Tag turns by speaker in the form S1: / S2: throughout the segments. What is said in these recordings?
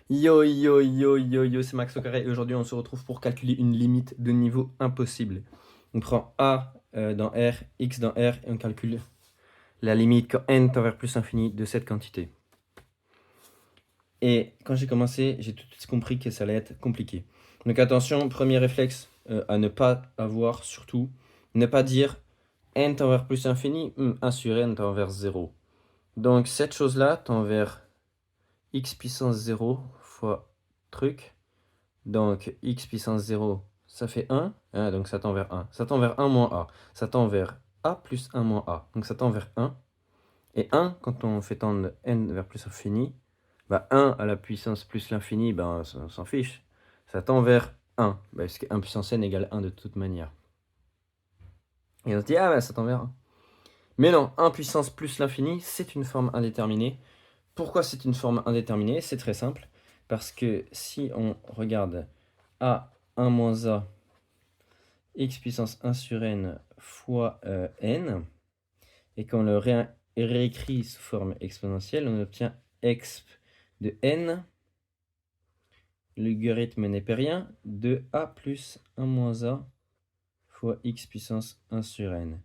S1: Yo yo yo yo yo, c'est Max au carré et aujourd'hui on se retrouve pour calculer une limite de niveau impossible. On prend a dans R, x dans R et on calcule la limite quand n tend vers plus infini de cette quantité. Et quand j'ai commencé, j'ai tout de suite compris que ça allait être compliqué. Donc attention, premier réflexe à ne pas avoir, surtout, ne pas dire n tend vers plus infini, 1 sur n tend vers 0. Donc cette chose-là tend vers x puissance 0 fois truc. Donc x puissance 0, ça fait 1. Donc ça tend vers 1. Ça tend vers 1 moins a. Ça tend vers a plus 1 moins a. Donc ça tend vers 1. Et 1, quand on fait tendre n vers plus infini, bah 1 à la puissance plus l'infini, ben, on s'en fiche. Ça tend vers 1. Parce que 1 puissance n égale 1 de toute manière. Et on se dit, ah bah ça tend vers 1. Mais non, 1 puissance plus l'infini, c'est une forme indéterminée. Pourquoi c'est une forme indéterminée? C'est très simple. Parce que si on regarde a 1 moins a x puissance 1 sur n fois n, et qu'on le réécrit sous forme exponentielle, on obtient exp de n, logarithme népérien, de a plus 1 moins a fois x puissance 1 sur n.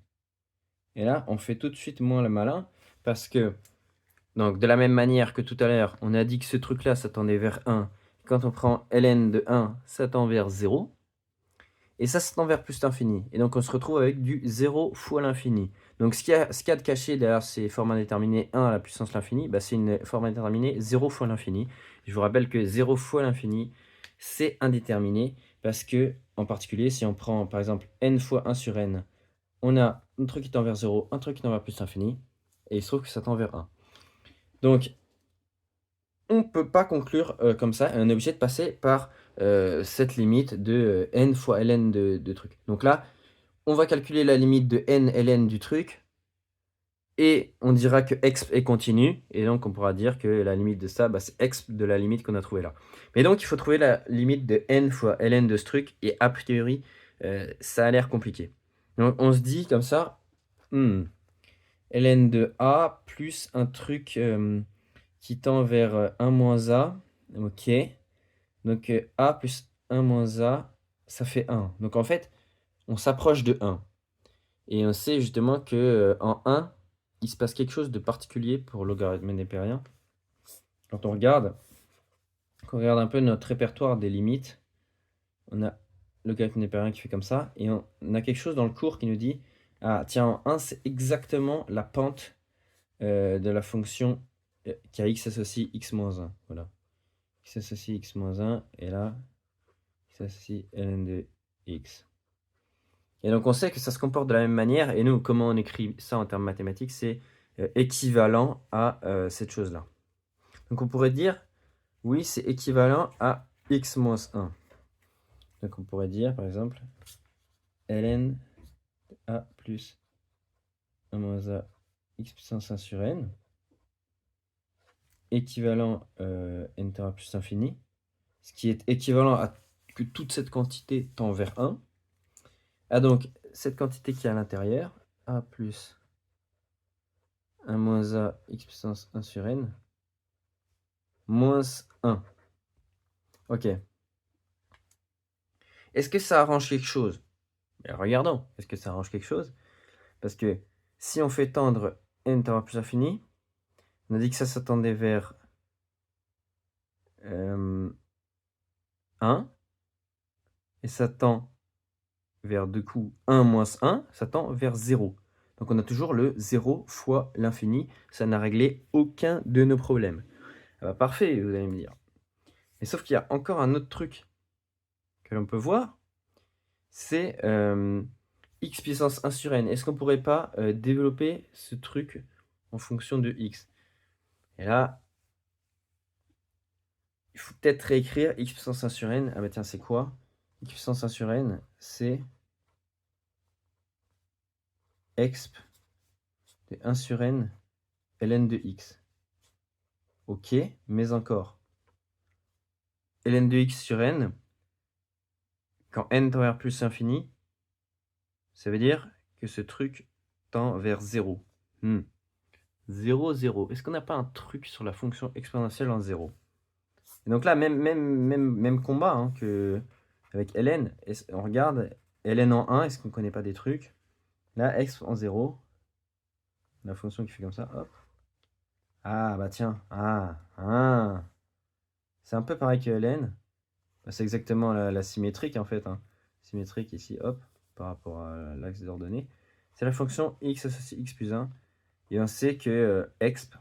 S1: Et là, on fait tout de suite moins le malin, parce que, donc de la même manière que tout à l'heure, on a dit que ce truc-là, ça tendait vers 1. Quand on prend ln de 1, ça tend vers 0. Et ça tend vers plus l'infini. Et donc on se retrouve avec du 0 fois l'infini. Donc ce qu'il y a de caché derrière ces formes indéterminées 1 à la puissance l'infini, bah, c'est une forme indéterminée 0 fois l'infini. Je vous rappelle que 0 fois l'infini, c'est indéterminé, parce que, en particulier, si on prend par exemple n fois 1 sur n, on a un truc qui tend vers 0, un truc qui tend vers plus l'infini, et il se trouve que ça tend vers 1. Donc on ne peut pas conclure comme ça, on est obligé de passer par cette limite de n fois ln de truc. Donc là, on va calculer la limite de n ln du truc, et on dira que exp est continu, et donc on pourra dire que la limite de ça, bah, c'est exp de la limite qu'on a trouvée là. Mais donc il faut trouver la limite de n fois ln de ce truc, et a priori, ça a l'air compliqué. Donc on se dit comme ça, ln de a plus un truc qui tend vers 1 moins a, ok. Donc a plus 1 moins a, ça fait 1. Donc en fait, on s'approche de 1. Et on sait justement que en 1, il se passe quelque chose de particulier pour le logarithme népérien. Quand on regarde un peu notre répertoire des limites, on a le logarithme népérien qui fait comme ça, et on a quelque chose dans le cours qui nous dit, ah tiens, en 1, c'est exactement la pente de la fonction qui a x associe x moins 1. Voilà. X associe x moins 1, et là, x associe ln de x. Et donc on sait que ça se comporte de la même manière, et nous, comment on écrit ça en termes mathématiques, c'est équivalent à cette chose-là. Donc on pourrait dire, oui, c'est équivalent à x moins 1. Donc on pourrait dire, par exemple, ln a plus 1 moins a x puissance 1 sur n, équivalent n tend à plus infini, ce qui est équivalent à que toute cette quantité tend vers 1. Ah donc, cette quantité qui est à l'intérieur, a plus 1 moins a x puissance 1 sur n, moins 1. Ok. Est-ce que ça arrange quelque chose? Regardons, est-ce que ça arrange quelque chose? Parce que si on fait tendre n tend à plus infini, on a dit que ça tendait vers 1, et ça tend vers, du coup, 1 moins 1, ça tend vers 0. Donc on a toujours le 0 fois l'infini, ça n'a réglé aucun de nos problèmes. Ah bah parfait, vous allez me dire. Mais sauf qu'il y a encore un autre truc que l'on peut voir, c'est x puissance 1 sur n. Est-ce qu'on pourrait pas développer ce truc en fonction de x? Et là, il faut peut-être réécrire x puissance 1 sur n. Ah bah tiens, c'est quoi? X puissance 1 sur n, c'est exp de 1 sur n ln de x. Ok, mais encore. Ln de x sur n, quand n tend vers plus l'infini, ça veut dire que ce truc tend vers 0. 0, 0. Est-ce qu'on n'a pas un truc sur la fonction exponentielle en 0? Et donc là, même combat hein, que avec ln. On regarde ln en 1, est-ce qu'on ne connaît pas des trucs? Là, exp en 0, la fonction qui fait comme ça, hop. Ah, bah tiens, c'est un peu pareil que ln. Bah, c'est exactement la symétrique en fait. Hein. Symétrique ici, hop, par rapport à l'axe d'ordonnée. C'est la fonction x associe x plus 1. Et on sait que exp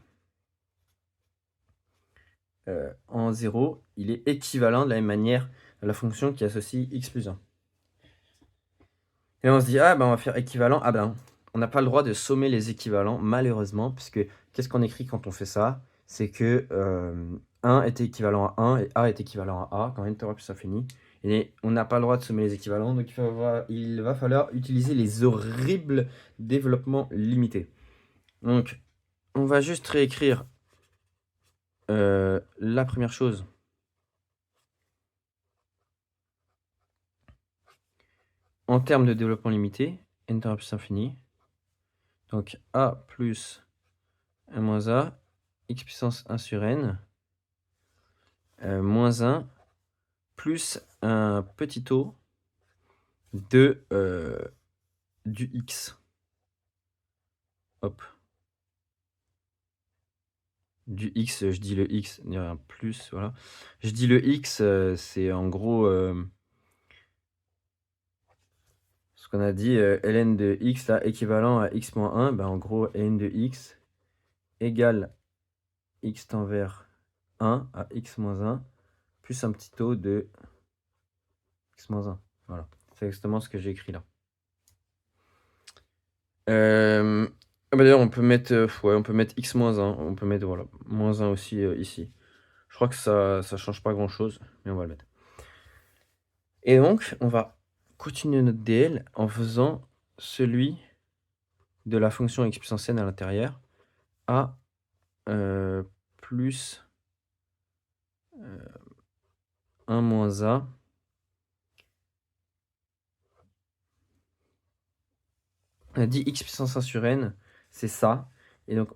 S1: en 0, il est équivalent de la même manière à la fonction qui associe x plus 1. Et on se dit, ah ben on va faire équivalent. Ah ben on n'a pas le droit de sommer les équivalents, malheureusement, puisque qu'est-ce qu'on écrit quand on fait ça? C'est que 1 est équivalent à 1 et A est équivalent à A quand n tend à plus infini. Et on n'a pas le droit de sommer les équivalents, donc il va falloir utiliser les horribles développements limités. Donc, on va juste réécrire la première chose. En termes de développement limité, n tend à plus infini. Donc, A plus 1 moins A, x puissance 1 sur n, moins 1, plus un petit o de du x. Hop. Du x, je dis le x, il y a un plus, voilà. Je dis le x, c'est en gros ce qu'on a dit, ln de x, là, équivalent à x moins 1, ben en gros, ln de x égale x tend vers 1 à x moins 1, plus un petit o de x moins 1. Voilà, c'est exactement ce que j'ai écrit là. Ah bah d'ailleurs, on peut mettre, ouais, on peut mettre x moins 1, on peut mettre voilà, moins 1 aussi ici. Je crois que ça change pas grand-chose, mais on va le mettre. Et donc, on va continuer notre DL en faisant celui de la fonction x puissance n à l'intérieur à plus 1 moins a. On a dit x puissance 1 sur n, c'est ça. Et donc,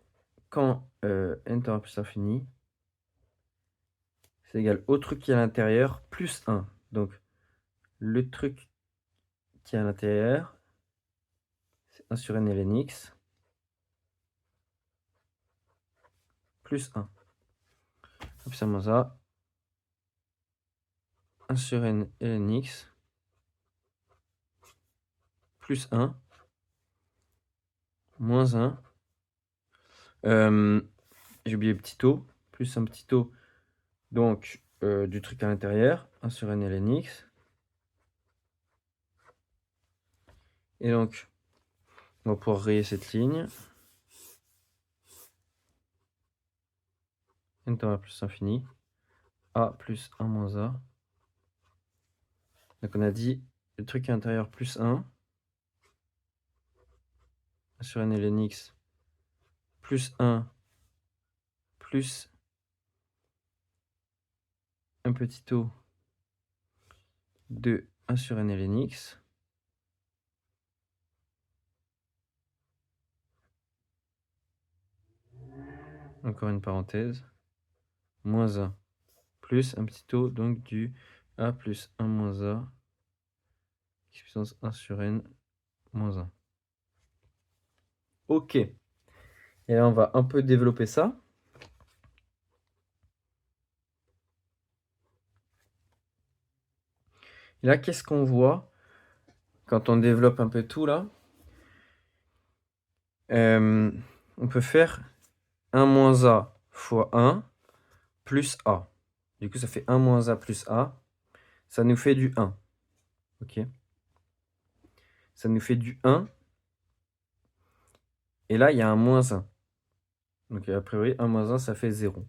S1: quand n tend à plus infini, c'est égal au truc qui est à l'intérieur plus 1. Donc, le truc qui est à l'intérieur, c'est 1 sur n ln x, plus 1. Plus 1 moins a, 1 sur n ln x, plus 1, moins 1. J'ai oublié le petit o, plus un petit o, donc du truc à l'intérieur, 1 sur n ln x. Et donc, on va pouvoir rayer cette ligne. N tend à plus infini. A plus 1 moins A. Donc on a dit le truc à l'intérieur plus 1. 1 sur n ln x plus 1 plus un petit o de 1 sur n ln x. Encore une parenthèse. Moins 1 plus un petit o, donc du a plus 1 moins a, x puissance 1 sur n moins 1. Ok. Et là, on va un peu développer ça. Et là, qu'est-ce qu'on voit quand on développe un peu tout là? On peut faire 1 moins a fois 1 plus a. Du coup, ça fait 1 moins a plus a. Ça nous fait du 1. Ok. Ça nous fait du 1. Et là, il y a un moins 1. Donc, a priori, 1 moins 1, ça fait 0.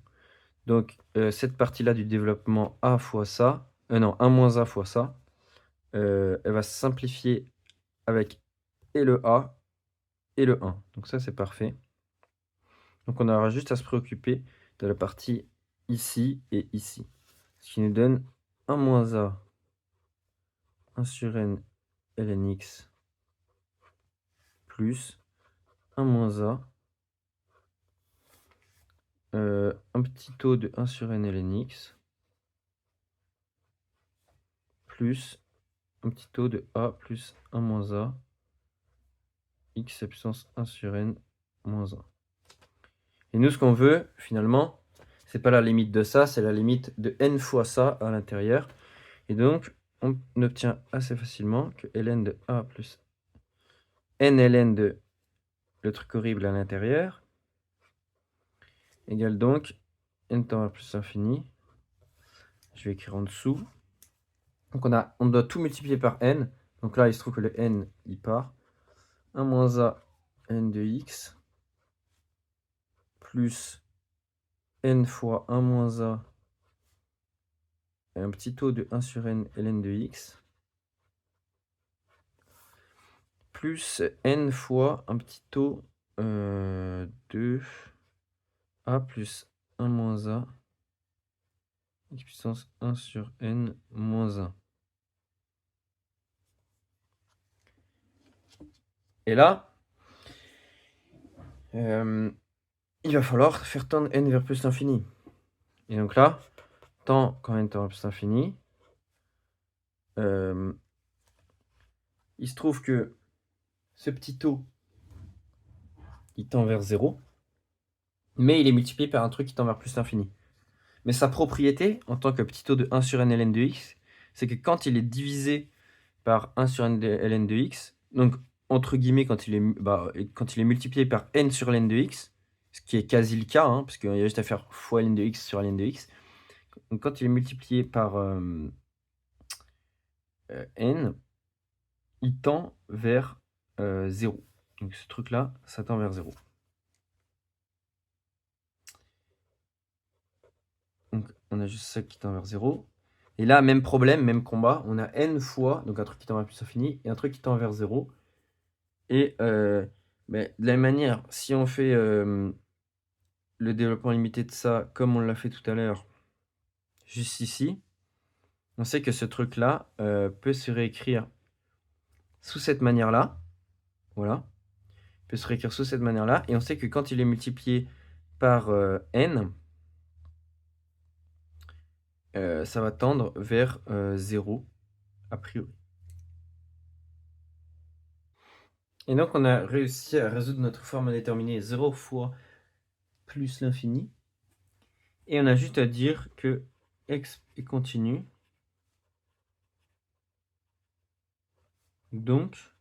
S1: Donc, cette partie-là du développement a fois ça, non, 1 moins a fois ça, elle va se simplifier avec et le a et le 1. Donc ça, c'est parfait. Donc, on aura juste à se préoccuper de la partie ici et ici. Ce qui nous donne 1 moins a 1 sur n ln x plus 1 moins a un petit o de 1 sur n ln x plus un petit taux de a plus 1 moins a, x à puissance 1 sur n moins 1. Et nous, ce qu'on veut, finalement, c'est pas la limite de ça, c'est la limite de n fois ça à l'intérieur. Et donc, on obtient assez facilement que ln de a plus n ln de le truc horrible à l'intérieur égale donc n tend vers plus l'infini. Je vais écrire en dessous. Donc on doit tout multiplier par n. Donc là, il se trouve que le n, il part. 1 moins a n de x plus n fois 1 moins a et un petit taux de 1 sur n ln de x plus n fois un petit taux de a plus 1 moins a x puissance 1 sur n moins 1. Et là, il va falloir faire tendre n vers plus l'infini. Et donc là, quand n tend vers plus l'infini, il se trouve que ce petit taux, il tend vers 0, mais il est multiplié par un truc qui tend vers plus l'infini. Mais sa propriété, en tant que petit taux de 1 sur n ln de x, c'est que quand il est divisé par 1 sur n ln de x, donc entre guillemets quand il est multiplié par n sur ln de x, ce qui est quasi le cas, parce qu'il y a juste à faire fois ln de x sur ln de x, donc quand il est multiplié par n, il tend vers 0. Donc ce truc-là, ça tend vers 0. Donc on a juste ça qui tend vers 0. Et là, même problème, même combat, on a n fois, donc un truc qui tend vers plus infini, et un truc qui tend vers 0. Et de la même manière, si on fait le développement limité de ça, comme on l'a fait tout à l'heure, juste ici, on sait que ce truc-là peut se réécrire sous cette manière-là. Voilà. Il peut se réécrire sous cette manière-là. Et on sait que quand il est multiplié par n, ça va tendre vers 0, a priori. Et donc, on a réussi à résoudre notre forme indéterminée 0 fois plus l'infini. Et on a juste à dire que x est continu. Donc,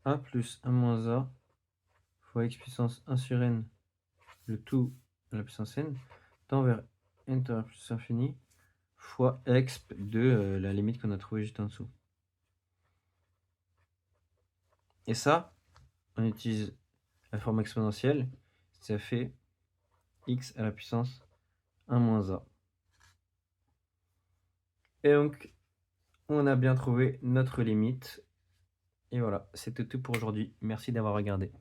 S1: a plus 1 moins a fois x puissance 1 sur n, le tout à la puissance n, tend vers n tend vers plus infini fois exp de la limite qu'on a trouvée juste en dessous. Et ça, on utilise la forme exponentielle, ça fait x à la puissance 1 moins a. Et donc, on a bien trouvé notre limite. Et voilà, c'était tout pour aujourd'hui. Merci d'avoir regardé.